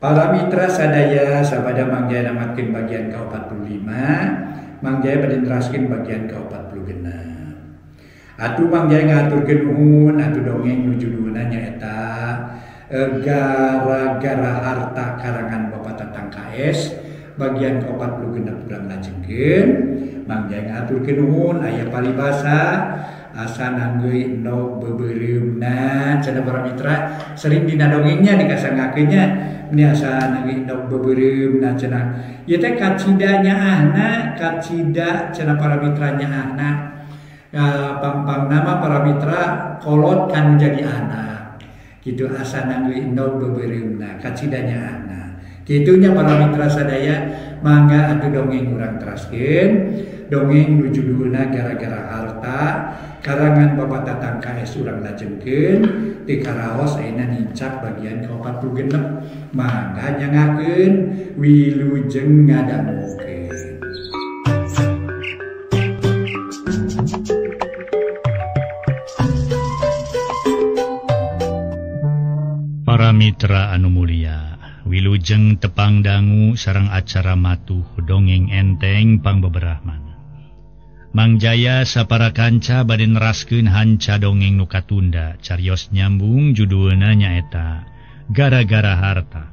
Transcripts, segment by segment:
Para mitra sadaya sabada mangjaya namatkeun bagian ke-45, mangjaya bade neraskeun bagian ke-46. Atuh mangjaya ngaturkeun nuhun atuh dongeng nu judulna nyaeta Gara-gara Harta karangan Bapak Tatang KS bagian ke-46 urang lajengkeun. Mangjaya ngaturkeun nuhun aya paribasa asa nanggeui endog beubeureummna cenah para mitra sering dina dongengnya dikasangakeunnya ini asa nanggeui endog beubeureummna cenah ieu teh kacida nyaahna kacida cenah para mitra nyaahna pang nama para mitra kolot kan jadi anak kitu asa nanggeui endog beubeureummna kacida nyaahna kitunya para mitra sadaya mangga atuh dongeng urang teraskeun dongeng nu judulna Gara-gara Harta karangan Bapak Tatang KS urang lajengkeun ti karaos ayeuna nincak bagian ke-46 mangga nyangakeun wilujeng ngadangukeun. Para mitra anu mulia, wilujeng tepang dangu sareng acara matuh dongeng enteng pangbeberahman. Mangjaya sapara kanca bade neraskeun hanca dongeng nu katunda carios nyambung judulna nyaeta Gara-gara Harta.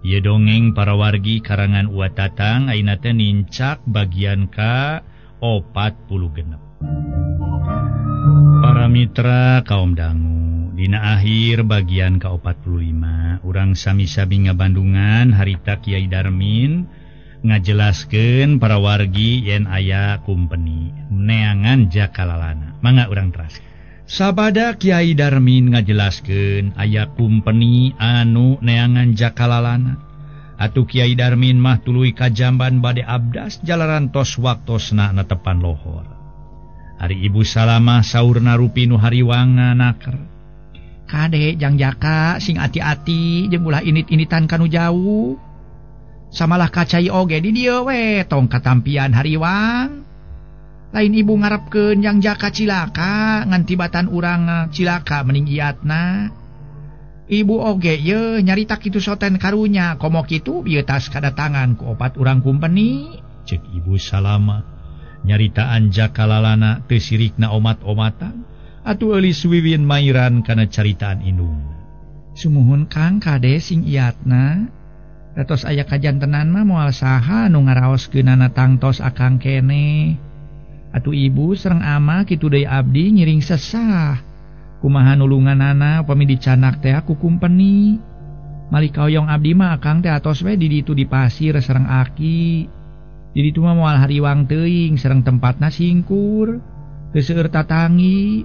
Ieu dongeng para wargi karangan Uwa Tatang ayeuna teh nincak bagian ka-46. Para mitra kaum dangu, dina akhir bagian ka-45 urang sami-sami ngabandungan harita Kiai Darmin ngajelaskeun para wargi yen aya kumpeni neangan jakalalana. Mangga urang teras. Sabada Kiai Darmin ngajelaskeun aya kumpeni anu neangan jakalalana. Atuh Kiai Darmin mah tuluy ka jamban bade abdas jalaran tos waktosna netepan lohor. Ari Ibu Salamah saurna rupi nu hariwanga naker. Kade jang jaka sing ati-ati jeung ulah init-initan kanu jauh. Samalah kacai oge di dieu we tong katampian hariwang. Lain ibu ngarepkeun jang jaka cilaka ngan tibatan urang cilaka mending iatna. Ibu oge ye nyarita kitu soten karunya komo kitu ieu tas kadatangan ku opat urang kumpeni. Ceuk Ibu Salama nyaritaan jakalalana teu sirikna omat-omatan atuh eulis wiwin mairan kana caritaan indung. Sumuhun Kang kade sing iatna. Datos aya kajantenan mah moal saha nu ngaraoskeunana tangtos akang kene. Atuh ibu sareng ama kitu deui abdi ngiring sesah. Kumaha nulunganana upami dicanak teh ku kumpeni. Malika oyong abdi mah akang teh atos we di ditu di pasir sareng aki. Di ditu mah moal hariwang teuing sareng tempatna singkur. Teu seueur tatangi.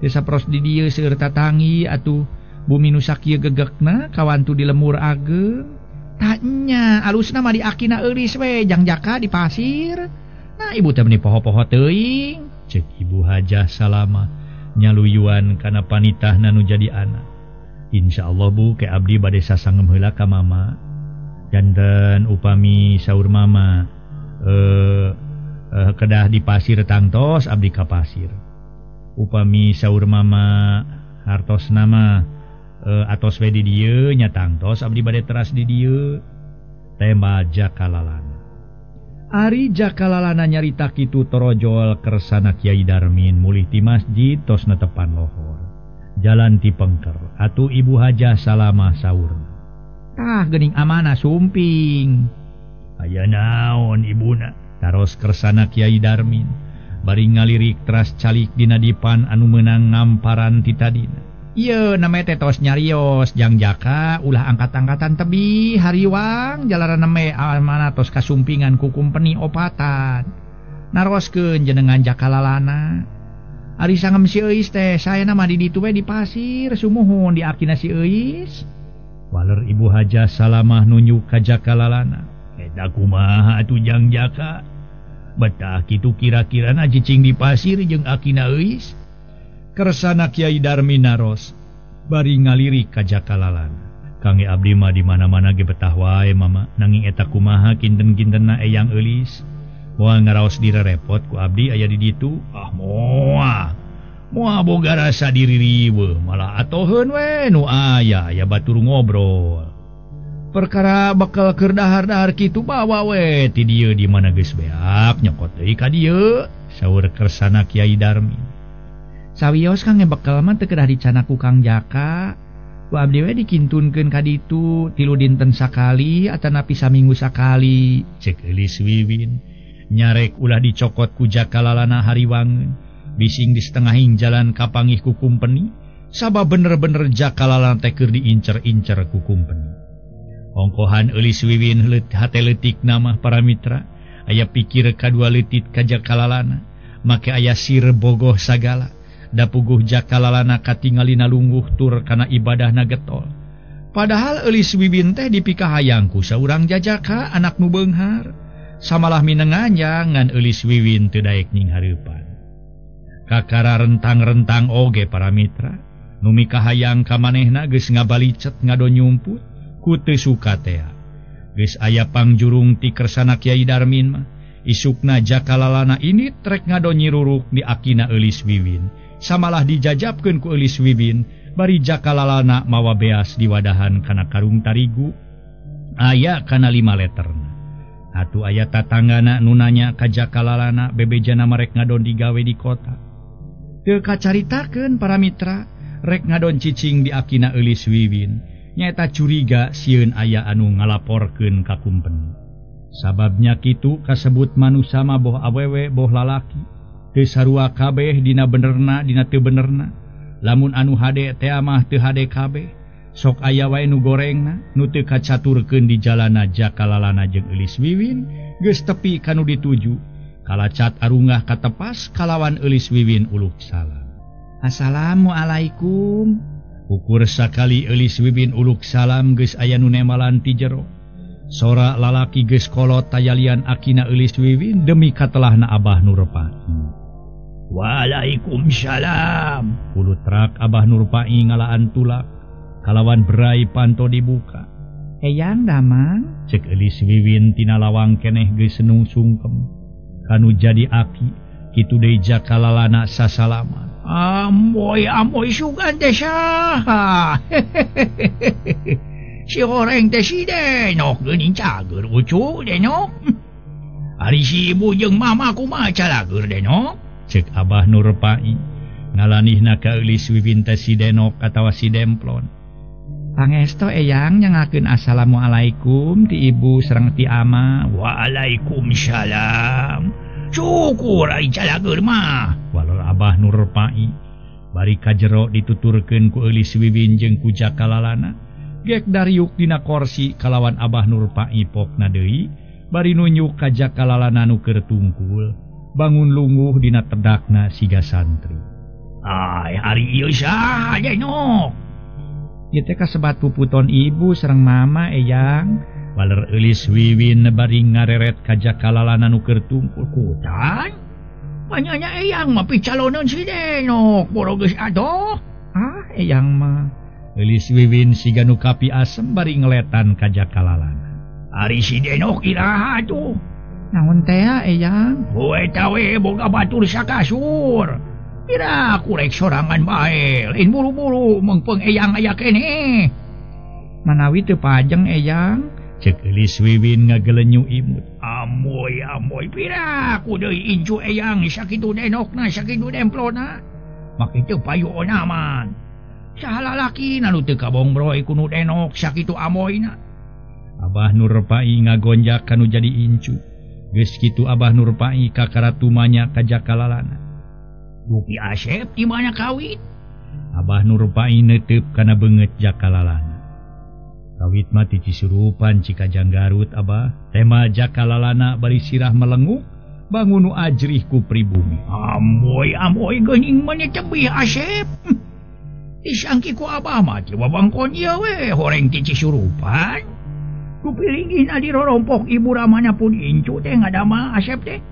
Teu sapros di dieu seueur tatangi atuh bumi nu sakieu gegekna kawantu di lemur ageung. Tanya alusna mah di akina eulis we jang jaka di pasir. Nah ibu teh meni poho-poho teuing. Ceuk Ibu Hajah Salamah nyaluyuan kana panitahna nu jadi anak. Insyaallah Bu ke abdi bade sasangem heula ka mama. Janten upami saur mama kedah di pasir tangtos abdi ka pasir. Upami saur mama hartosna mah atos we di dieu nya tangtos abdi bade teras di dieu. Tema jakalalana. Ari jakalalana nyarita kitu torojol kersana Kiai Darmin mulih ti masjid tos netepan lohor. Jalan ti pengker atuh Ibu Hajah Salamah saurna. Tah geuning amanah sumping. Aya naon ibuna? Taros kersana Kiai Darmin bari ngalirik teras calik dina dipan anu meunang ngamparan ti tadina. Ieu name teh tos nyarios jang jaka ulah angkat-angkatan tebi hariwang jalaran name amanah tos kasumpingan ku kumpeni opatan. Naroskeun jenengan jakalalana. Ari sangem si Euis teh saena mah di ditu we di pasir sumuhun di akina si Euis. Waler Ibu Hajah Salamah nunjuk ka jakalalana. Eta kumaha atuh jang jaka? Betah kitu kira-kirana cicing di pasir jeung akina Euis. Kersana Kiai Darmin naros bari ngalirik ka jakalalana. Kangge abdi mah di mana-mana ge betah wae mama nanging eta kumaha kinten-kintenna eyang eulis. Moal ngaraos direrepot ku abdi aya di ditu. Moal boga rasa diri riweuh malah atoheun we nu aya batur ngobrol. perkara bakal keur dahar-dahar kitu bawa we ti dieu di mana geus beak nyokot deui ka dieu saur kersana Kiai Darmin. Sawios Kang bekal mah teu kedah dicana ku Kang Jaka. Ku abdi we dikintunkeun ka ditu 3 dinten sakali atanapi saminggu sakali, cek Eulis Wiwin. Nyarek ulah dicokot ku Jaka lalana hariwangeun, bising di setengahing jalan kapangih ku kumpeni, sabab bener-bener Jaka lalana teh keur diincer-incer ku kumpeni. Ongkohan Eulis Wiwin hate leutik nama para mitra, aya pikir kadua leutit ka Jaka lalana, make aya sire bogoh sagala. Da puguh Jaka lalana katingalina lungguh tur kana ibadahna getol. Padahal Eulis Wiwin teh dipikahayang ku saurang jajaka anak nu beunghar. Samalah minenganya ngan Eulis Wiwin teu daek ning hareupan. Kakara rentang-rentang oge para mitra, nu mikahayang ka manehna geus ngabalicet ngado nyumput ku teu suka teh. Geus aya pangjurung ti kersana Kiai Darmin mah, isukna Jaka lalana ini trek ngado nyiruruk di akina Eulis Wiwin. Samalah dijajabkeun ku Eulis Wiwin bari Jaka lalana mawa beas di wadahan kana karung tarigu aya kana 5 leterna. Atuh aya tatanggana nu nanya ka Jaka lalana bebejana marek ngadon digawe di kota. Teu kacaritakeun para mitra rek ngadon cicing di akina Eulis Wiwin nyaeta curiga sieun aya anu ngalaporkeun ka kumpeni. Sababnya kitu kasebut manusa mah boh awewe boh lalaki teu sarua kabeh dina benerna dina teu benerna. Lamun anu hade teh mah teu hade kabeh. Sok aya wae nu gorengna nu teu kacaturkeun di jalana Jaka lalana jeung Eulis Wiwin geus tepi kanu dituju. Kalacat arungah katepas kalawan Eulis Wiwin uluk salam. Assalamualaikum. Ukur sakali Eulis Wiwin uluk salam geus aya nu nemalan ti jero. Sora lalaki geus kolot tayalian akina Eulis Wiwin demi katelahna Abah Nurpai. Waalaikumsalam. Ulutrak Abah Nurpai ngalaan tulak kalawan berai panto dibuka. Eyang damang, cek Eulis Wiwin tina lawang keneh geus senung sungkem. Kanu jadi aki kitu deui Jaka lalana sasalaman. Amoy sugan teh saha. Si goreng teh si Denok geuning cager ucu Denok. Ari si ibu jeung mama kumaha calager Denok? Cek Abah Nurpai ngalanihna ka Eulis Wiwin teh si Denok atawa si Demplon. Pangesto eyang nyangakeun assalamualaikum ti ibu sareng ti ama. Waalaikumsalam. Syukur ai calager mah. Walor Abah Nurpai bari ka jero dituturkeun ku Eulis Wiwin jeung ku Jaka lalana. Gek dariuk dina korsi kalawan Abah Nurpai pokna deui bari nunjuk ka Jaka lalana nu keur tungkul. Bangun lungguh dina tedakna siga santri. Ai hari ieu saha Denok? Ieu teh kasebat puputon ibu sareng mama eyang. Waler Eulis Wiwin bari ngareret ka Jaka lalana nu keur tungkul. Kutan? Panyanya eyang mah picaloneun si Denok, boro geus adoh. Ah eyang mah. Eulis Wiwin siga nu kapi asem bari ngeletan ka Jaka lalana. Ari si Denok iraha tuh? Naon teh eyang? Kowe tawe boga batur sakasur. Pira kurek sorangan bae, lain buru-buru mengpeng eyang aya keneh. Manawi teu pajeng eyang, cek Eulis Wiwin ngagelenyu imut. Amoy pira ku deui incu eyang sakitu Denokna sakitu Demplona. Make teu payuona man. Saha lalaki nu teu kabongbroy ku nu Denok sakitu amoyna. Abah Nurpai ngagonjak kanu jadi incu. Geus kitu Abah Nurpai kakaratumanya ka Jaka lalana. Dupi Asep di mana kawit? Abah Nurpai neuteup kana beungeut Jaka lalana. Kawit mah ti Cisurupan Cikajang Garut Abah. Tema Jaka lalana bari sirah melenguk bangun nu ajrih ku pribumi. Amoy geuning maneh tebih Asep. Disangki ku Abah mah ti wabangkon ieu we horeng ti Cisurupan. Kupiringin adi rorompok ibu ramana pun incu teh ngadama Asep teh.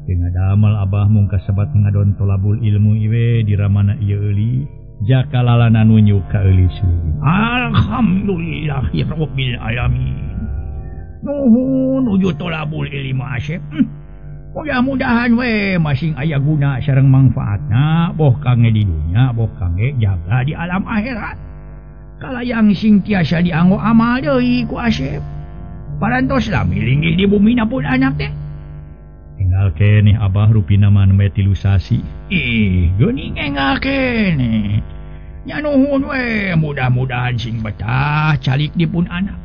Teu ngadamal Abah mung kasebat ngadon tolabul ilmu iwe di ramana ieu euli. Jaka lalana nunjuk ka Eulis Wiwin. Alhamdulillahirabbil alamin. Nuhun nuju tolabul ilmu Asep. Mudah-mudahan we masing aya guna sareng manfaatna boh kange di dunya boh kange jaga di alam akhirat. kalayang sing tiasa dianggo amal deui ku Asep. Parantos lami linggih di bumi pun anak teh. Enggal keneh Abah rupina mah nembe 3 sasi. Ih, geuning enggal keneh. Nya nuhun we, mudah-mudahan sing betah calik dipun anak.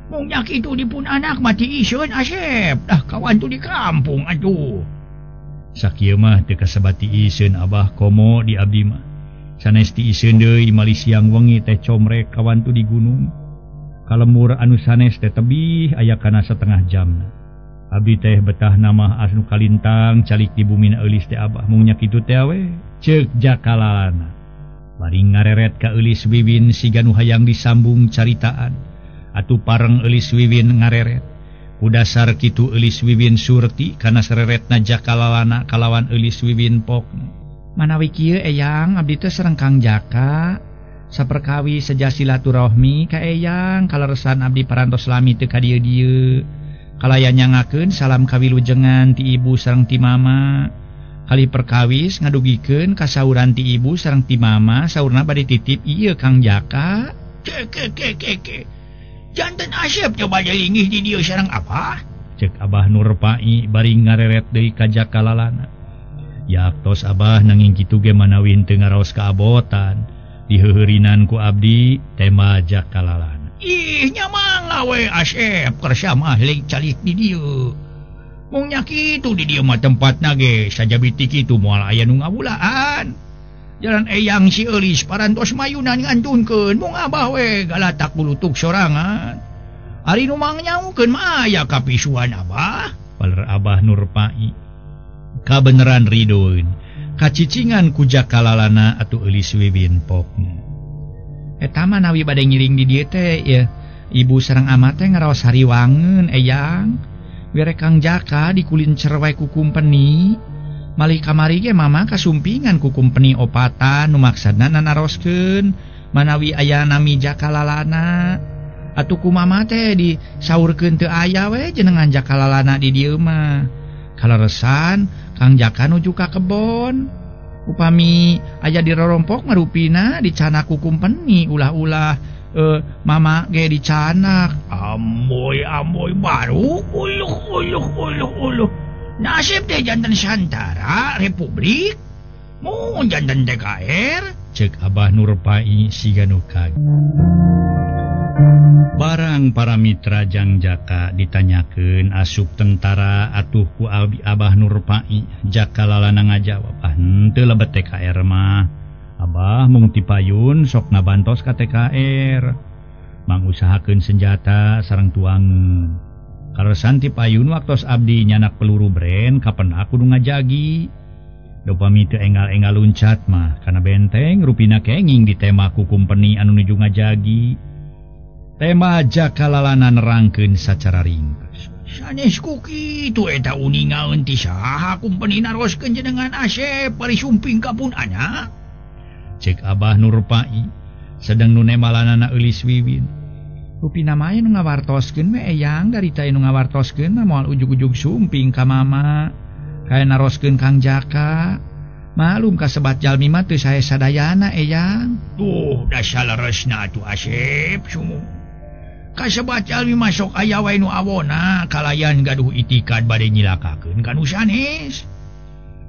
Mung nya kitu dipun anak mati iseun Asep. Dah kawan tu di kampung atuh. Sakieu mah teu kasebat ti iseun Abah komo di abdi mah. Sanes ti iseun deui mali siang wengi teh comrek kawan tu di gunung. Kalemur anu sanes teh tebih aya kana setengah jamna. Abdi teh betah nama anu kalintang calik di bumi eulis teh Abah mung nya kitu teh we ceuk jakalalana. Bari ngareret ka eulis Wiwin siga nu hayang disambung caritaan. Atuh pareng eulis Wiwin ngareret. Ku dasar kitu eulis Wiwin surti kana sareretna jakalalana kalawan eulis Wiwin pokna. Manawi kieu eyang abdi teh sareng Kang Jaka saperkawi seja silaturahmi ka eyang kaleresan abdi parantos lami teu ka dieu-dieu. Kalayan nyangakeun salam kawilujengan ti ibu sareng ti mama. Kali perkawis ngadugikeun kasauran ti ibu sareng ti mama saurna bade titip ieu Kang Jaka. Ke. Janten Asep coba linggih di dieu sareng apa? Cek Abah Nurpai bari ngareret deui ka jakalalana. Yaktos Abah nanging kitu ge manawi teu ngaraos kaabotan. Diheurinan ku abdi tema jakalalana. Ih, nyamang we Asep kersa mah leuk calik di dieu. Mung nya kitu di dieu mah tempatna ge sajabiti kitu moal aya nu ngabulaan. Jalan eyang si eulis parantos mayunan ngantunkeun mung Abah we galatak bulutuk sorangan. Ari nu mangnyaungkeun mah aya kapisuan Abah. Paler Abah Nurpai kabeneran ridoeun kacicingan ku jakalalana atuh eulis Wiwin pokna. Eta mah nawi bade ngiring di dieu teh ya ibu sareng ama teh ngaraos hariwangeun eyang. Were Kang Jaka dikulincer wae ku kumpeni. Mali kamari ge mama kasumpingan ku kumpeni opatan nu maksudna naroskeun manawi aya nami jakalalana. Atuh ku mama teh disaurkeun teu aya we jenengan jakalalana di dieu mah. Kaleresan Kang Jaka nuju ka kebon. Upami aya di rorompok marupina dicana ku kumpeni ulah-ulah mama ge dicanak. Amoy baru uluh. Nasib teh janten Santara Republik. Mun janten TKR. Cek Abah Nurpai siga nu kaget. Barang para mitra Jang Jaka ditanyakeun asup tentara atuh ku Abah Nurpai. Jakalalana ngajawab, henteu lebet TKR mah. Abah mung tipayun sok ngabantos ka TKR. Mangusahakeun senjata sareng tuangeun. Kaleresan tipayun waktos abdi nyanak peluru bren kapan aku nu ngajagi. Dopami teu enggal-enggal luncat mah kana benteng rupina kenging di tema ku kumpeni anu nuju ngajagi. Tema jakalalana nerangkeun sacara ringkas. Sanes ku kitu eta uningaeun ti saha kumpeni naroskeun jenengan Asep bari sumping ka pun anak. Cek Abah Nurpai sedang nu nemalanana eulis Wiwin. Rupina mah nu ngawartoskeun we eyang dari teh nu ngawartoskeun mah moal ujug-ujug sumping ka mama. Kae naroskeun Kang Jaka. Malum kasebat jalmi mah teu sae sadayana eyang. Tuh da saleresna atuh Asep sumu. Kasebat jalmi mah sok aya wae nu awona kalayan gaduh itikad bade nyilakakeun ka nu sanes.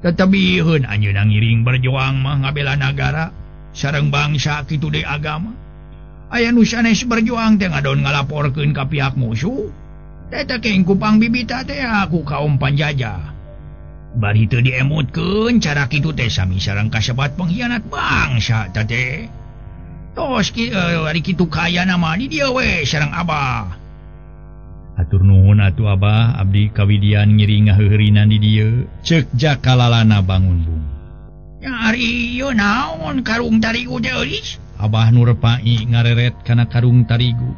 Tetebieun anjeunna ngiring berjuang mah ngabela nagara sareng bangsa kitu deui agama. Aya nu sanes berjuang teh ngadon ngalaporkeun ka pihak musuh. Eta keng kupang bibita teh aku kaum panjajah. Bari teu diemutkeun cara kitu teh sami sareng kasebat pengkhianat bangsa teh. Tos ari kitu kaya nama di dieu we sareng Abah. Atur nuhun atuh Abah abdi kawidian ngiring ngaheurinan di dieu. Ceuk jakalalana bangun bung. Ya ari ieu naon karung tarigu teh eulis? Abah Nurpai ngareret kana karung tarigu.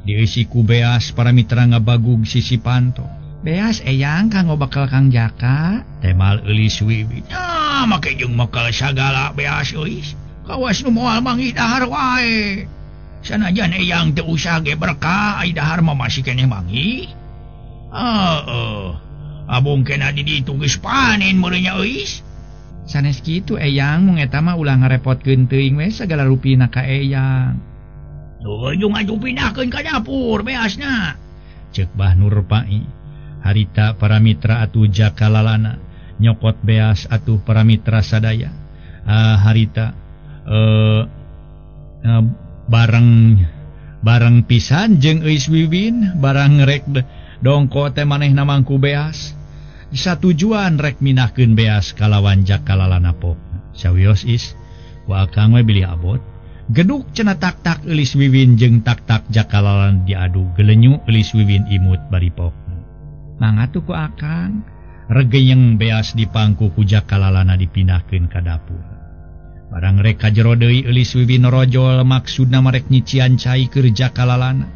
Dieusi ku beas para mitra ngabagug Sisipanto. Beas eyang kanggo bakal Kang Jaka. Temal eulis Wiwin. Ya make jeung bakal sagala beas eulis. Kawas nu moal manggih dahar wae. Sanajan eyang teu usah ge berkah ai dahar mah masih keneh manggih. Abung kena di ditu geus panen meureunnya euis. Sanes kitu eyang mung eta mah ulah ngarepotkeun teuing we sagala rupina ka eyang. ngaju pindahkeun ka dapur beasna. Cek Bah Nurpai. Harita para mitra atuh jakalalana nyokot beas atuh para mitra sadaya. Harita bareng pisan jeung Eis Wiwin barang rek dongko teh manehna mangku beas. Satujuan rek minahkeun beas kalawan jakalalana pok. Sawios is ku akang we bilih abot. Geduk cenah tak-tak Elis Wiwin jeung tak-tak jakalalan diadu gelenyu Elis Wiwin imut bari pok. Mangga tuh ku akang regeyeng beas dipangku ku jakalalana dipindahkeun ka dapur. Barang rek ka jero deui Elis Wiwin rojol maksudna marek nyician cai keur jakalalana.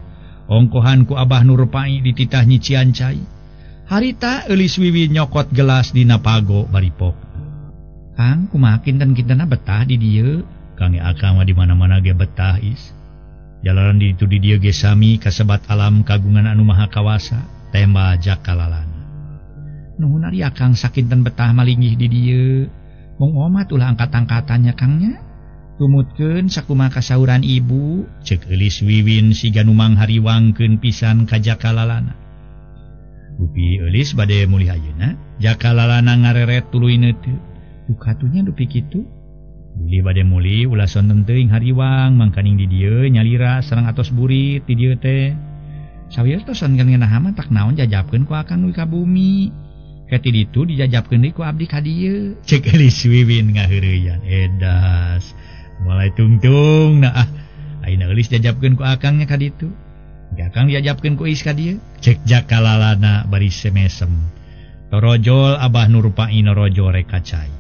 Ongkohan ku Abah Nurpai dititah nyician cai. Harita Elis Wiwin nyokot gelas dina pago bari pok. Kang kumaha kinten-kintena betah di dieu? Kang akang mah di mana-mana ge betah is. Jalanan di itu di dieu ge sami kasebat alam kagungan anu maha kawasa. Tema jakalalana. Nuhun ari akang sakinten betah malinggih di dieu. Mung omat ulah angkat-angkatannya kangnya. Tumutkeun sakumaha kasauran ibu, cek Elis Wiwin siga nu manghariwangkeun pisan ka jakalalana. Dupi Elis bade mulih ayeuna, jakalalana ngareret tuluy teu. Dukatunya dupi kitu. Bilih bade muli ulah sonten teuing hariwang mangkaning di dieu nyalira sareng atos burit di dieu teh. Sawios tosan ngeunah mah tak naon jajabkeun ku akang nu ka bumi. Kati ditu dijajabkeun deui ku abdi ka dieu. Cek Elis Wiwin ngaheureuyan. Edas. Mulai tungtung nah ayeuna Elis jajabkeun ku akangnya ka ditu. Akang dijajabkeun ku Eis ka dieu. Cek jakalalana bari semesem. Torojol Abah Nurpai norojol rek kacai.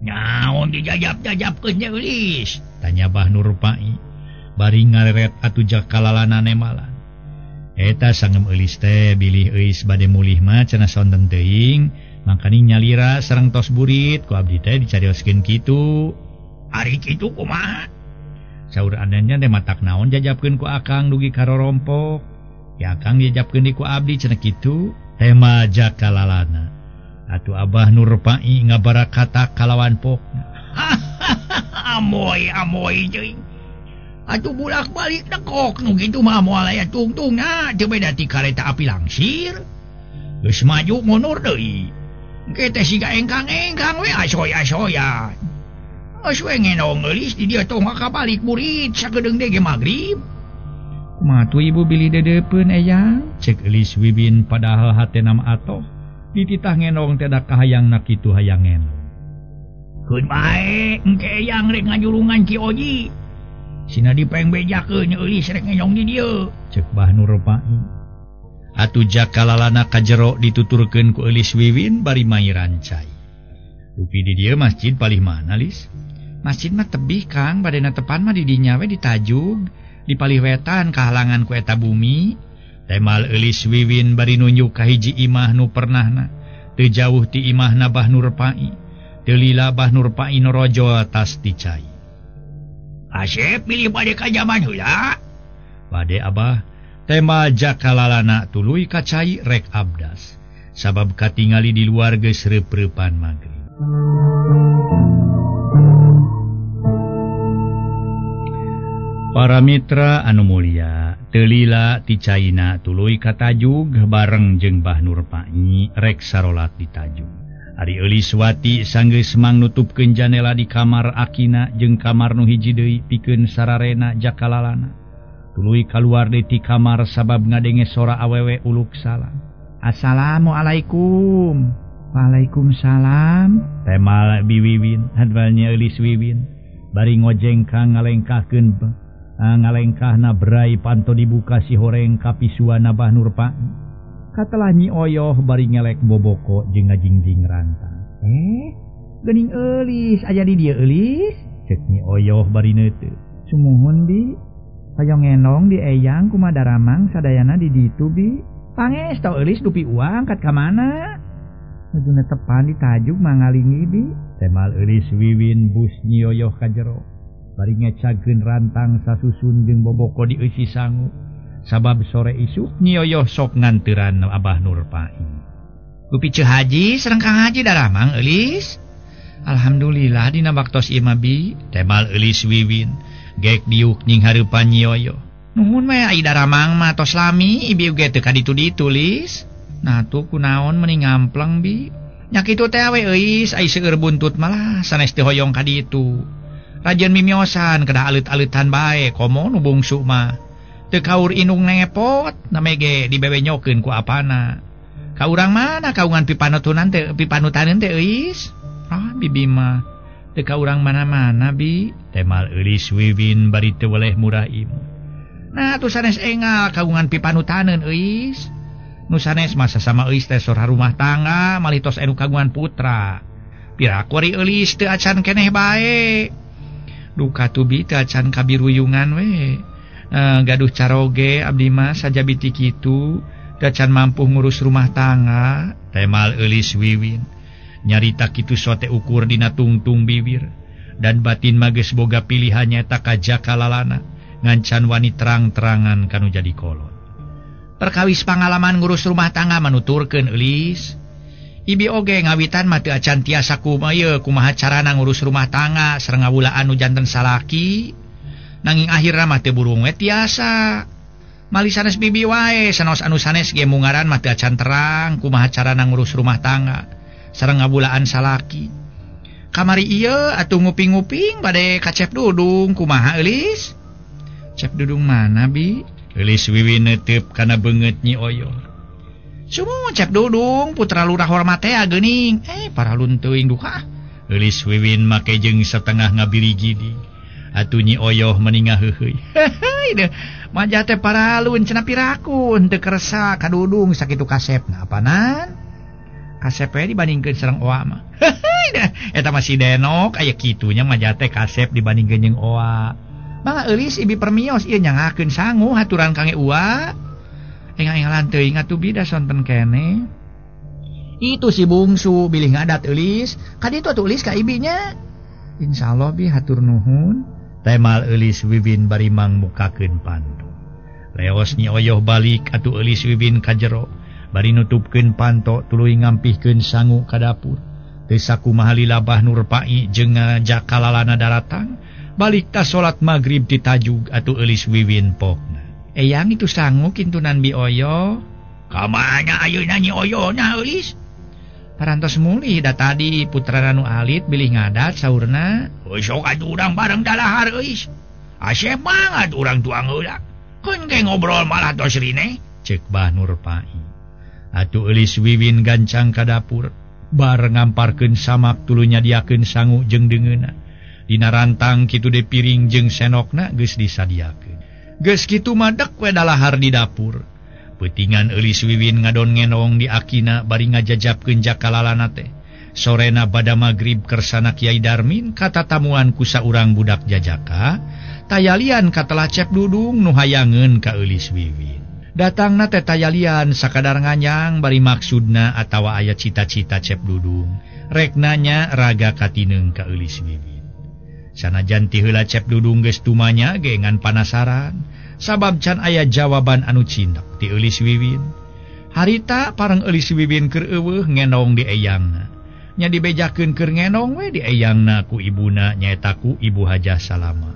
Naon dijajab-jajabkeun nya Elis? Tanya Abah Nurpai. Bari ngareret atuh jakalalana nemalan. Eta sangem Elis teh bilih Eis bade mulih mah cenah sonten teuing mangkaning nyalira sareng tos burit ku abdi teh dicarioskeun kitu. Ari kitu kumaha? Saur anenya teh matak naon jajabkeun ku akang dugi karorompok. Ya akang dijajabkeun di ku abdi cenah kitu. Tema jakalalana. Atuh Abah Nurpai ngabarakata kalawan pokna. Amoy jeung. Atuh bulak-balik nekok nu kitu mah moal aya tungtungna teu beda ti kareta api langsir. Geus maju mundur deui. Engke teh siga engkang-engkang we asoy-asoyan. Geus we ngenong Elis di dieu tong kabalik murid sagedeung ge magrib. Kumaha tuh ibu bilih dedeupeun eyang? Cek Elis Wiwin padahal hatena mah atoh. Dititah ngenong teh da kahayangna kitu hayang ngenong. Keun bae engke eyang rek ngajulungan Ki Oji. Sina dipeng bejakeun Elis rek ngenyong di dieu. Cek Bah Nurpai. Atuh jakalalana ka jero dituturkeun ku Elis Wiwin bari mai rancai. Dupi di dieu masjid palih mana Lis? Masjid mah tebih Kang, badena tepan mah di dinya we di Tajug, di palih wetan kahalangan ku eta bumi. Temal Elis Wiwin bari nunjuk ka hiji imah nu pernahna. Teu jauh ti imahna Bah Nurpai. Teu lila Bah Nurpai norojo atas ti cai. Asep pilih bade ka jaman heula. Bade Abah, tema jakalalana tuluy ka cai rek abdas. Sabab katingali di luar geus reupreupan magrib. Para mitra anu mulia, teu lila ti caina tuluy ka Tajug bareng jeung Bah Nurpai rek sarolat di Tajug. Ari Elis wati sanggeus mangnutupkeun janela di kamar akina jeung kamar nu hiji deui pikeun sararena jakalalana. Tuluy kaluar deui ti kamar sabab ngadenge sora awewe uluk salam. Assalamualaikum. Waalaikumsalam. Temal Biwiwin hadwalnya Elis Wiwin bari ngojengkang ngalengkahkeun ngalengkahna berai panto dibuka si horeng kapisuana Bah Nurpai. Katelah Nyi Oyoh bari ngelek boboko jeung ngajingjing rantang. Geuning Elis aya di dieu Elis? Cek Nyi Oyoh bari neuteu. Sumuhun Bi. Hayong ngenong di eyang kumadaramang sadayana di ditu Bi. Pangestu Elis dupi uang kat ka mana? Nuduna tepan di Tajug mangalingi Bi. Temal Elis Wiwin bus Nyi Oyoh ka jero. Bari ngecageun rantang sasusun jeung boboko di eusi sangu. Sabab sore isuk Nyi Oyoh sok nganteuran Abah Nurpai. Dupi Ceu Haji sareng Kang Haji daramang Elis? Alhamdulillah dina baktos ieu mah Bi. Temal Elis Wiwin gek diuk nying hareupan Nyoyo. Nuhun we Aida Ramang mah tos lami ibi oge teu kaditu ditulis. Nah tuh kunaon meni ngamplang bi. Nya kitu teh we euis ai seueur buntut malah sanes teu hoyong kaditu. Rajeun mimiosan kedah alit-alitan bae komo nu bungsu mah. Teu kaur inung nepot namege dibebenyokeun ku apana. Ka urang mana kaungan pipanutunan teh pipanutaneun teh euis. Ah bibi mah teu ka urang mana-mana bi. Temal eulis Wiwin bari teu weleh murah imu. Nah tu sanes engal kagungan pipanutaneun euis. Nu sanes masa sama euis teh sora rumah tangga malih tos anu kagungan putra. Piraku ari eulis teu acan keneh bae. Duka tubi teu acan kabiruyungan we. Gaduh caroge abdi mah sajabiti kitu teu acan mampu ngurus rumah tangga. Temal eulis Wiwin. Nyarita kitu sote ukur dina tungtung bibir. Dan batin mah geus boga pilihan nyaeta ka jakalalana. Ngancan wani terang-terangan kanu jadi kolot. Perkawis pangalaman ngurus rumah tangga manuturkeun eulis. Ibi oge ngawitan mah teu acan tiasa kumaha carana ngurus rumah tangga sareng ngawulaan nu janten salaki. Nanging akhirna mah teu burung we tiasa. Malih sanes bibi wae sanos anu sanes ge mungaran mah teu acan terang kumaha carana ngurus rumah tangga sareng ngawulaan salaki. Kamari ieu atuh nguping-nguping bade ka Cep Dudung kumaha eulis? Cep Dudung mana bi? Eulis Wiwin neuteup kana beungeut Nyi Oyo. Sumu Cep Dudung putra lurah hormat teh geuning. Paralun teuing duka. Eulis Wiwin make jeung setengah ngabiri gidi. Atuh Nyi Oyo meningah heuheuy. Heuh, manja teh paralun cenah pirakun teu kersa ka Dudung sakitu kasepna apanan? Kasep we dibandingkeun sareng Oa mah. Eta masih denok aya kitunya manja teh kasep dibandingkeun jeung Oa. Mangga eulis ibi permios ieu nyangakeun sangu haturan Kang Ewa. Engang-engalan teuing atuh bida sonten kene. Itu si bungsu bilih ngadat eulis, kaditu atuh eulis ka ibinya. Insyaallah bi hatur nuhun. Temal eulis Wiwin bari mangmukakeun panto. Leos Nyi Oyoh balik atuh eulis Wiwin ka jero, bari nutupkeun panto tuluy ngampihkeun sangu ka dapur. Teu sakumaha lilabah Nur Pai jeung jakalalana daratang. Balik ta salat magrib di tajuk atuh eulis Wiwin pokna. Eyang itu sangu kintunan Bi Oyo. Kamana ayeuna Nyi Oyo na eulis? Parantos mulih da tadi putra nu alit bilih ngadat saurna. Sok atuh urang bareng dalahar euis. Asep banget urang tuang heula. Keun ge ngobrol malah tos rine. Ceuk Bah Nur Pai. Atuh eulis Wiwin gancang ka dapur. Bar ngamparkeun samak tuluy nyadiakeun sangu jeung deungeunna. Dina rantang kitu de piring jeung senokna geus disadiakeun. Geus kitu madeg we dalahar di dapur. Peutingan eulis Wiwin ngadon ngenong di akina bari ngajajabkeun jakalalana teh. Sorena bada magrib kersana Kiai Darmin katatamuan ku saurang budak jajaka, tayalian katelah Cep Dudung nu hayangeun ka eulis Wiwin. Datangna teh tayalian sakadar nganyang bari maksudna atawa aya cita-cita Cep Dudung. Rek nanya raga katineung ka eulis Wiwin. Sanajan ti heula Cep Dudung geus tumanya ge ngan panasaran sabab can aya jawaban anu cindak ti eulis Wiwin. Harita pareng eulis Wiwin keur eueuh ngenong di eyangna. Nya dibejakeun keur ngenong we di eyangna ku ibuna nyaeta ku Ibu Hajah Salama.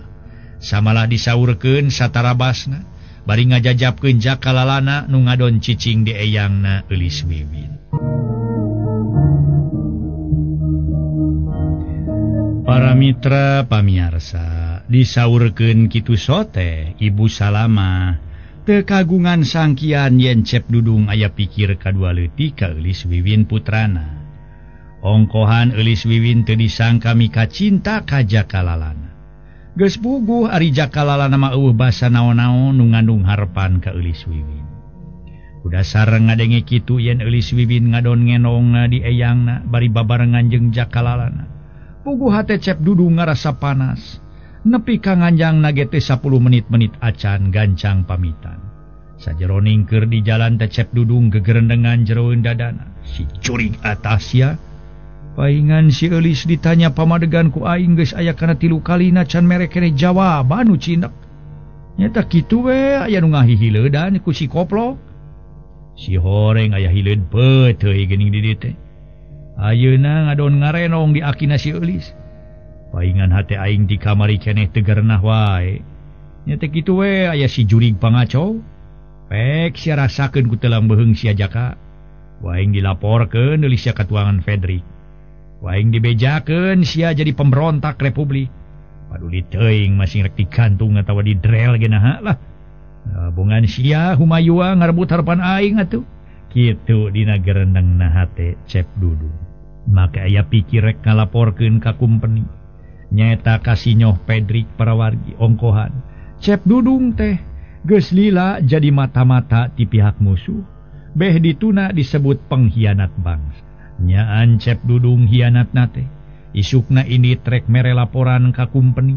Samalah disaurkeun satarabasna bari ngajajabkeun jakalalana nu ngadon cicing di eyangna eulis Wiwin. Para mitra pamiarsa, disaurkeun kitu sote Ibu Salama teu kagungan sangkian yen Cep Dudung aya pikir kadua leutik ka eulis Wiwin putrana. Ongkohan eulis Wiwin teu disangka mika cinta ka jakalalana. Geus puguh ari jakalalana mah eueuh basa naon-naon nu ngandung harepan ka eulis Wiwin. Kudasar ngadenge kitu yen eulis Wiwin ngadon ngenongna di eyangna bari babarengan jeung jakalalana. Puguh hate Cep Dudung ngarasa panas. Nepi ka nganjang nage teh 10 menit-menit acan gancang pamitan. Sajeroning keur di jalan teh Cep Dudung gegerendengan jeroeun dadana. Si curig atas ya. Paingan si eulis ditanya pamadegan ku aing geus aya kana 3 kalina can mere keneh jawaban nu cindak. Nyata kitu we aya nu ngahihiledan ku si koplok. Si horeng aya hileud peuteuy geuning di dieu teh. Ayeuna ngadon ngarenong di akina si eulis. Paingan hati aing di kamari keneh tegernah wae. Nya teh kitu we aya si jurig pangaco. Pek sia rasakeun ku telang beheung sia jaka. Waing dilaporkeun deui sia katuangan Fredrik. Waing dibejakeun sia jadi pemberontak republik. Paduli teuing masing rek digantung atawa didrel geuna lah. Bungan sia Humayua ngarebut harapan aing atuh. Kitu dina gerendengna hate Cep Dudung. Maka aya pikir rek ngalaporkeun ka kumpeni. Nyata kasinyoh Pedrik para wargi ongkohan. Cep Dudung teh geus lila jadi mata-mata ti pihak musuh. Beh dituna disebut pengkhianat bangsa. Nyaan Cep Dudung hianat nate. Isukna ini trek mere laporan ka kumpeni.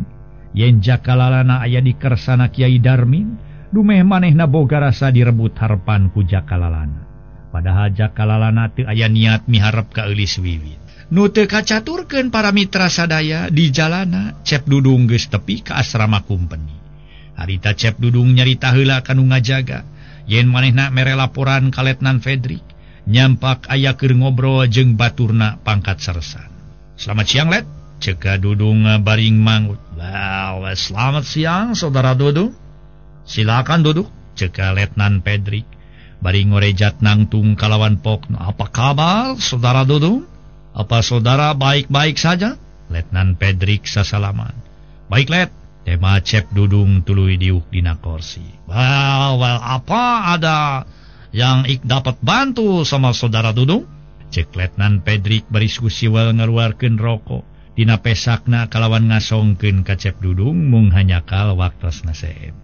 Yen jakalalana aya di kersana Kiai Darmin, dumeh manehna boga rasa direbut harapan ku jakalalana. Padahal jakalalana teu aya niat miharep ka eulis wiwit. Nu teu kacaturkeun para mitra sadaya di jalana, Cep Dudung geus tepi ka asrama kumpeni. Harita Cep Dudung nyarita heula kanu ngajaga, yen manehna mere laporan ka Letnan Fredrik, nyampak aya keur ngobrol jeung baturna pangkat sersan. Selamat siang, Let. Ceka Dudung baring mangut. Well, selamat siang, Saudara Dudung. Silakan duduk, ceka Letnan Fredrik. Baring ngorejat nangtung kalawan pokno. Apa kabar, Saudara Dudung? Apa saudara baik-baik saja? Letnan Fredrik sasalaman. Baik, Let. Tema Cep Dudung tuluy diuk dina kursi. Well, apa ada yang ik dapat bantu sama Saudara Dudung? Cek Letnan Fredrik berdiskusi wel ngaluarkeun rokok. Dina pesakna kalawan ngasongkeun ka Cep Dudung mung hanyakal waktosna seem.